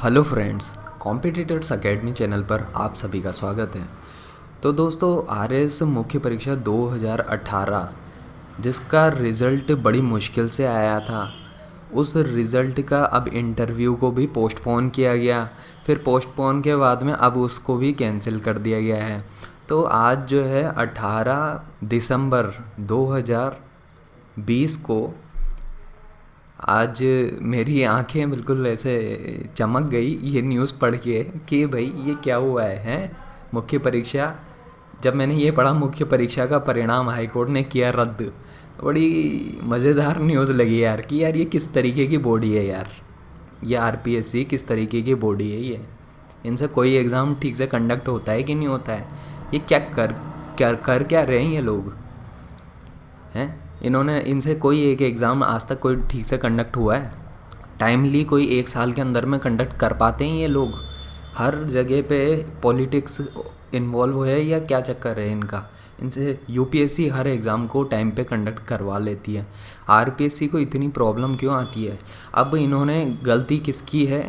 Hello friends, competitors academy channel पर आप सभी का स्वागत है। तो दोस्तों, आरएस मुख्य परीक्षा 2018 जिसका रिज़ल्ट बड़ी मुश्किल से आया था, उस रिज़ल्ट का अब इंटरव्यू को भी पोस्टपोन किया गया। फिर पोस्टपोन के बाद में अब उसको भी कैंसिल कर दिया गया है। तो आज जो है 18 दिसंबर 2020 को आज मेरी आंखें बिल्कुल ऐसे चमक गई ये न्यूज़ पढ़ के कि भाई ये क्या हुआ है, हैं? मुख्य परीक्षा, जब मैंने ये पढ़ा मुख्य परीक्षा का परिणाम हाईकोर्ट ने किया रद्द, तो बड़ी मज़ेदार न्यूज़ लगी यार कि यार ये किस तरीके की बॉडी है यार। ये आरपीएससी किस तरीके की बॉडी है ये? इनसे कोई एग्ज़ाम ठीक से कंडक्ट होता है कि नहीं होता है? ये क्या कर क्या रहे हैं ये लोग, हैं? इन्होंने इनसे कोई एक एग्ज़ाम आज तक कोई ठीक से कंडक्ट हुआ है टाइमली? कोई एक साल के अंदर में कंडक्ट कर पाते हैं ये लोग? हर जगह पे पॉलिटिक्स इन्वॉल्व है या क्या चक्कर है इनका? इनसे यूपीएससी हर एग्ज़ाम को टाइम पे कंडक्ट करवा लेती है, आरपीएससी को इतनी प्रॉब्लम क्यों आती है? अब इन्होंने गलती किसकी है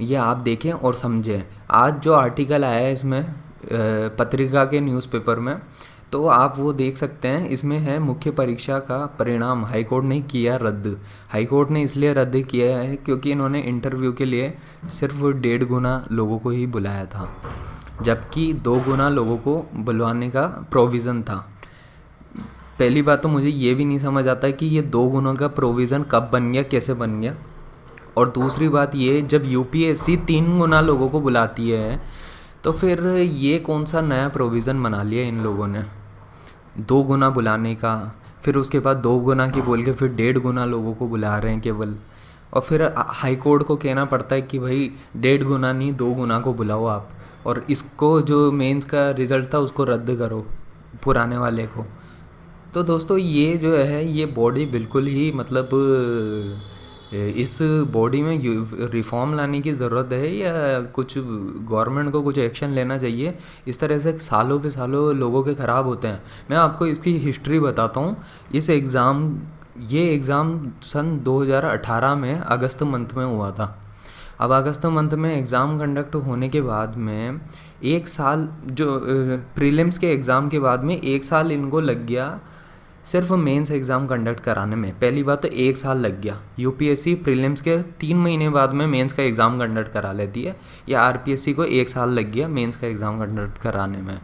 ये आप देखें और समझें। आज जो आर्टिकल आया है इसमें पत्रिका के न्यूज़पेपर में, तो आप वो देख सकते हैं। इसमें है मुख्य परीक्षा का परिणाम हाईकोर्ट ने किया रद्द। हाईकोर्ट ने इसलिए रद्द किया है क्योंकि इन्होंने इंटरव्यू के लिए सिर्फ 1.5 गुना लोगों को ही बुलाया था, जबकि 2 गुना लोगों को बुलवाने का प्रोविज़न था। पहली बात तो मुझे ये भी नहीं समझ आता कि ये 2 गुनों का प्रोविज़न कब बन गया, कैसे बन गया। और दूसरी बात ये, जब यूपीएससी 3 गुना लोगों को बुलाती है तो फिर ये कौन सा नया प्रोविज़न बना लिया इन लोगों ने 2 गुना बुलाने का? फिर उसके बाद 2 गुना की बोल के फिर 1.5 गुना लोगों को बुला रहे हैं केवल। और फिर हाई कोर्ट को कहना पड़ता है कि भाई 1.5 गुना नहीं 2 गुना को बुलाओ आप, और इसको जो मेंस का रिज़ल्ट था उसको रद्द करो, पुराने वाले को। तो दोस्तों, ये जो है ये बॉडी बिल्कुल ही मतलब इस बॉडी में रिफॉर्म लाने की ज़रूरत है या कुछ गवर्नमेंट को कुछ एक्शन लेना चाहिए। इस तरह से सालों पे सालों लोगों के ख़राब होते हैं। मैं आपको इसकी हिस्ट्री बताता हूँ। ये एग्ज़ाम सन 2018 में अगस्त मंथ में हुआ था। अब अगस्त मंथ में एग्ज़ाम कंडक्ट होने के बाद में 1 साल, जो प्रीलिम्स के एग्ज़ाम के बाद में 1 साल इनको लग गया सिर्फ मेंस एग्ज़ाम कंडक्ट कराने में। पहली बात तो 1 साल लग गया। यूपीएससी प्रीलिम्स के 3 महीने बाद में मेंस का एग्ज़ाम कंडक्ट करा लेती है, या आरपीएससी को 1 साल लग गया मेंस का एग्ज़ाम कंडक्ट कराने में।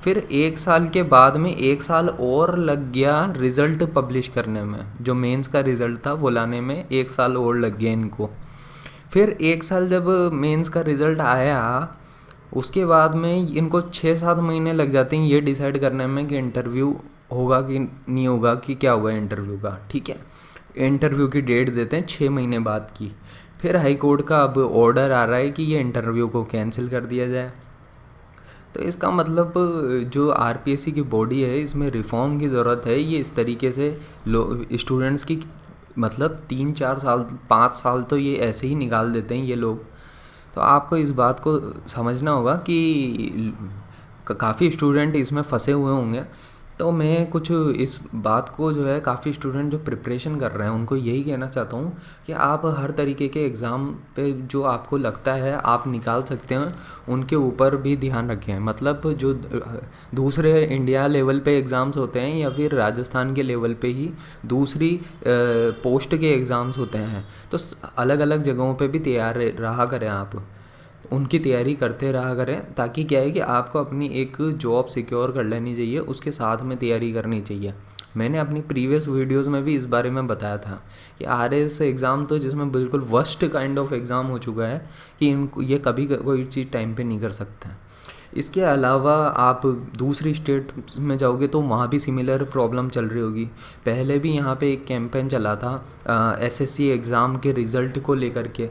फिर 1 साल के बाद में 1 साल और लग गया रिज़ल्ट पब्लिश करने में। जो मेंस का रिज़ल्ट था वो लाने में 1 साल और लग गया इनको। फिर 1 साल जब मेंस का रिज़ल्ट आया, उसके बाद में इनको 6-7 महीने लग जाते हैं ये डिसाइड करने में कि इंटरव्यू होगा कि नहीं होगा, कि क्या होगा इंटरव्यू का। ठीक है, इंटरव्यू की डेट देते हैं 6 महीने बाद की। फिर हाई कोर्ट का अब ऑर्डर आ रहा है कि ये इंटरव्यू को कैंसिल कर दिया जाए। तो इसका मतलब जो आरपीएससी की बॉडी है इसमें रिफॉर्म की ज़रूरत है। ये इस तरीके से स्टूडेंट्स की मतलब 3-4 साल 5 साल तो ये ऐसे ही निकाल देते हैं ये लोग। तो आपको इस बात को समझना होगा कि काफ़ी स्टूडेंट इसमें फंसे हुए होंगे। तो मैं कुछ इस बात को जो है, काफ़ी स्टूडेंट जो प्रिपरेशन कर रहे हैं उनको यही कहना चाहता हूँ कि आप हर तरीके के एग्ज़ाम पे जो आपको लगता है आप निकाल सकते हैं उनके ऊपर भी ध्यान रखें। मतलब जो दूसरे इंडिया लेवल पे एग्ज़ाम्स होते हैं या फिर राजस्थान के लेवल पे ही दूसरी पोस्ट के एग्ज़ाम्स होते हैं, तो अलग अलग जगहों पे भी तैयार रहा करें आप, उनकी तैयारी करते रहा करें। ताकि क्या है कि आपको अपनी एक जॉब सिक्योर कर लेनी चाहिए, उसके साथ में तैयारी करनी चाहिए। मैंने अपनी प्रीवियस वीडियोस में भी इस बारे में बताया था कि आरएस एग्ज़ाम तो जिसमें बिल्कुल वर्स्ट काइंड ऑफ एग्ज़ाम हो चुका है कि इनको ये कभी कोई चीज़ टाइम पे नहीं कर सकते हैं। इसके अलावा आप दूसरी स्टेट में जाओगे तो वहाँ भी सिमिलर प्रॉब्लम चल रही होगी। पहले भी यहाँ पे एक कैंपेन चला था एसएससी एग्ज़ाम के रिज़ल्ट को लेकर के।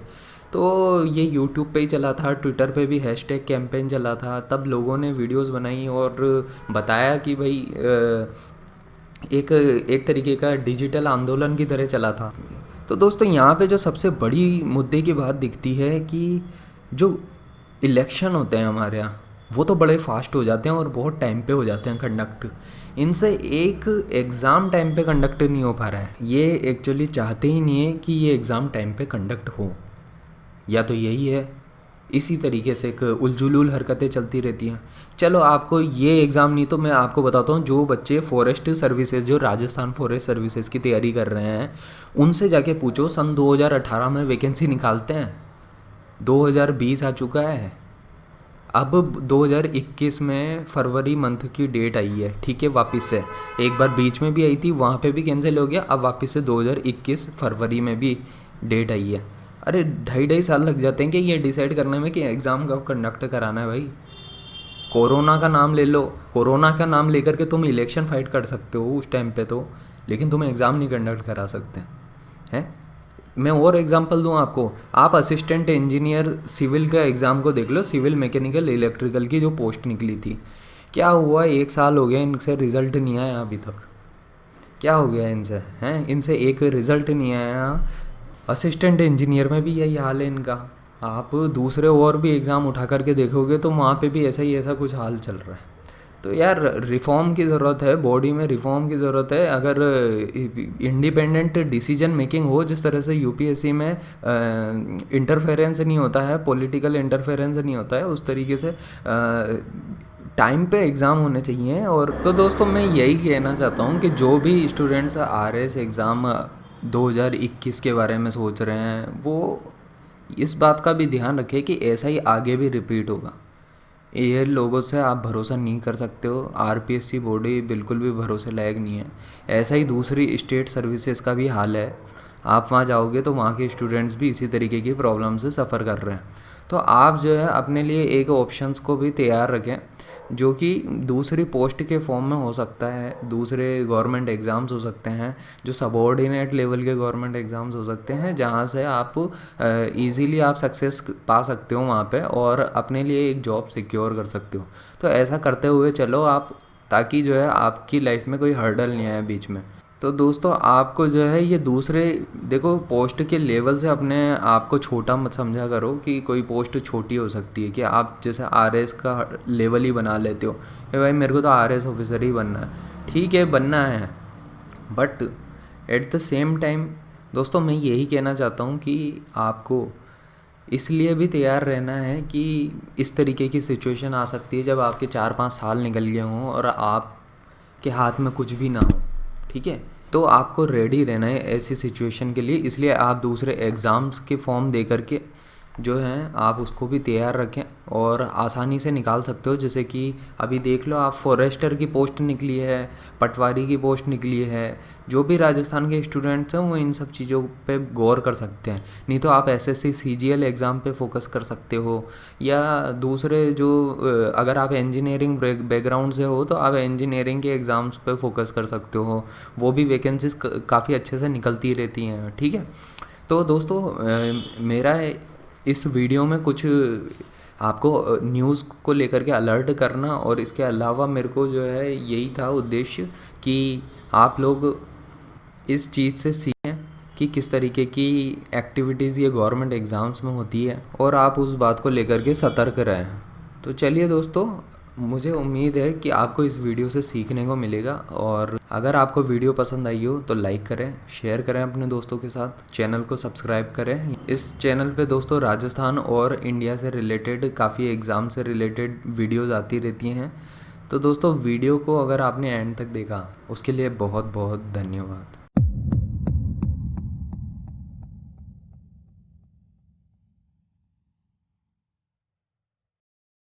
तो ये यूट्यूब पे ही चला था, ट्विटर पे भी हैशटैग कैंपेन चला था। तब लोगों ने वीडियोस बनाई और बताया कि भाई एक तरीके का डिजिटल आंदोलन की तरह चला था। तो दोस्तों, यहाँ पे जो सबसे बड़ी मुद्दे की बात दिखती है कि जो इलेक्शन होते हैं हमारे यहाँ, वो तो बड़े फास्ट हो जाते हैं और बहुत टाइम पे हो जाते हैं कंडक्ट। इनसे एक एग्ज़ाम टाइम पे कंडक्ट नहीं हो पा रहा है। ये एक्चुअली चाहते ही नहीं है कि ये एग्ज़ाम टाइम पे कंडक्ट हो, या तो यही है इसी तरीके से एक उलझुलूल हरकतें चलती रहती हैं। चलो आपको ये एग्ज़ाम नहीं तो मैं आपको बताता हूँ, जो बच्चे फॉरेस्ट सर्विसेज, जो राजस्थान फॉरेस्ट सर्विसेज की तैयारी कर रहे हैं, उनसे जाके पूछो सन 2018 में वैकेंसी निकालते हैं। 2020 आ चुका है, अब 2021 में फरवरी मंथ की डेट आई है, ठीक है। वापस से एक बार बीच में भी आई थी, वहाँ पे भी कैंसिल हो गया, अब वापस से 2021 फरवरी में भी डेट आई है। अरे 2.5 साल लग जाते हैं कि ये डिसाइड करने में कि एग्ज़ाम कब कंडक्ट कराना है भाई। कोरोना का नाम ले लो, कोरोना का नाम लेकर के तुम इलेक्शन फाइट कर सकते हो उस टाइम पे तो, लेकिन तुम एग्ज़ाम नहीं कंडक्ट करा सकते हैं। मैं और एग्जांपल दूं आपको, आप असिस्टेंट इंजीनियर सिविल का एग्ज़ाम को देख लो, सिविल मैकेनिकल इलेक्ट्रिकल की जो पोस्ट निकली थी, क्या हुआ, 1 साल हो गया इनसे रिज़ल्ट नहीं आया अभी तक। क्या हो गया इनसे, हैं, इनसे एक रिज़ल्ट नहीं आया। असिस्टेंट इंजीनियर में भी यही हाल है इनका। आप दूसरे और भी एग्ज़ाम उठा करके देखोगे तो वहाँ पे भी ऐसा कुछ हाल चल रहा है। तो यार रिफ़ॉर्म की ज़रूरत है, बॉडी में रिफ़ॉर्म की ज़रूरत है। अगर इंडिपेंडेंट डिसीजन मेकिंग हो, जिस तरह से यूपीएससी में इंटरफेरेंस नहीं होता है, पॉलिटिकल इंटरफेरेंस नहीं होता है, उस तरीके से टाइम पे एग्ज़ाम होने चाहिए। और तो दोस्तों मैं यही कहना चाहता हूँ कि जो भी स्टूडेंट्स आरएस एग्ज़ाम 2021 के बारे में सोच रहे हैं, वो इस बात का भी ध्यान रखें कि ऐसा ही आगे भी रिपीट होगा। ये लोगों से आप भरोसा नहीं कर सकते हो, आरपीएससी बॉडी बिल्कुल भी भरोसे लायक नहीं है। ऐसा ही दूसरी स्टेट सर्विसेज का भी हाल है, आप वहाँ जाओगे तो वहाँ के स्टूडेंट्स भी इसी तरीके की प्रॉब्लम से सफ़र कर रहे हैं। तो आप जो है अपने लिए एक ऑप्शंस को भी तैयार रखें, जो कि दूसरी पोस्ट के फॉर्म में हो सकता है, दूसरे गवर्नमेंट एग्ज़ाम्स हो सकते हैं, जो सबऑर्डिनेट लेवल के गवर्नमेंट एग्ज़ाम्स हो सकते हैं, जहाँ से आप इजीली आप सक्सेस पा सकते हो वहाँ पे और अपने लिए एक जॉब सिक्योर कर सकते हो। तो ऐसा करते हुए चलो आप, ताकि जो है आपकी लाइफ में कोई हर्डल नहीं आए बीच में। तो दोस्तों आपको जो है ये दूसरे, देखो पोस्ट के लेवल से अपने आप को छोटा मत समझा करो कि कोई पोस्ट छोटी हो सकती है, कि आप जैसे आरएस का लेवल ही बना लेते हो कि भाई मेरे को तो आरएस ऑफिसर ही बनना है। ठीक है बनना है, but at the same time दोस्तों मैं यही कहना चाहता हूँ कि आपको इसलिए भी तैयार रहना है कि इस तरीके की सिचुएशन आ सकती है जब आपके 4-5 साल निकल गए हों और आपके हाथ में कुछ भी ना हो, ठीक है। तो आपको रेडी रहना है ऐसी सिचुएशन के लिए, इसलिए आप दूसरे एग्ज़ाम्स के फॉर्म दे करके जो हैं आप उसको भी तैयार रखें और आसानी से निकाल सकते हो। जैसे कि अभी देख लो, आप फॉरेस्टर की पोस्ट निकली है, पटवारी की पोस्ट निकली है, जो भी राजस्थान के स्टूडेंट्स हैं वो इन सब चीज़ों पे गौर कर सकते हैं। नहीं तो आप एसएससी सीजीएल एग्ज़ाम पे फोकस कर सकते हो, या दूसरे जो अगर आप इंजीनियरिंग बैकग्राउंड से हो तो आप इंजीनियरिंग के एग्ज़ाम्स पे फोकस कर सकते हो, वो भी वैकेंसीज काफ़ी अच्छे से निकलती रहती हैं, ठीक है। तो दोस्तों मेरा इस वीडियो में कुछ आपको न्यूज़ को लेकर के अलर्ट करना, और इसके अलावा मेरे को जो है यही था उद्देश्य कि आप लोग इस चीज़ से सीखें कि किस तरीके की एक्टिविटीज़ ये गवर्नमेंट एग्ज़ाम्स में होती है, और आप उस बात को लेकर के सतर्क रहें। तो चलिए दोस्तों, मुझे उम्मीद है कि आपको इस वीडियो से सीखने को मिलेगा, और अगर आपको वीडियो पसंद आई हो तो लाइक करें, शेयर करें अपने दोस्तों के साथ, चैनल को सब्सक्राइब करें। इस चैनल पे दोस्तों राजस्थान और इंडिया से रिलेटेड काफ़ी एग्ज़ाम से रिलेटेड वीडियोज़ आती रहती हैं। तो दोस्तों वीडियो को अगर आपने एंड तक देखा उसके लिए बहुत बहुत धन्यवाद।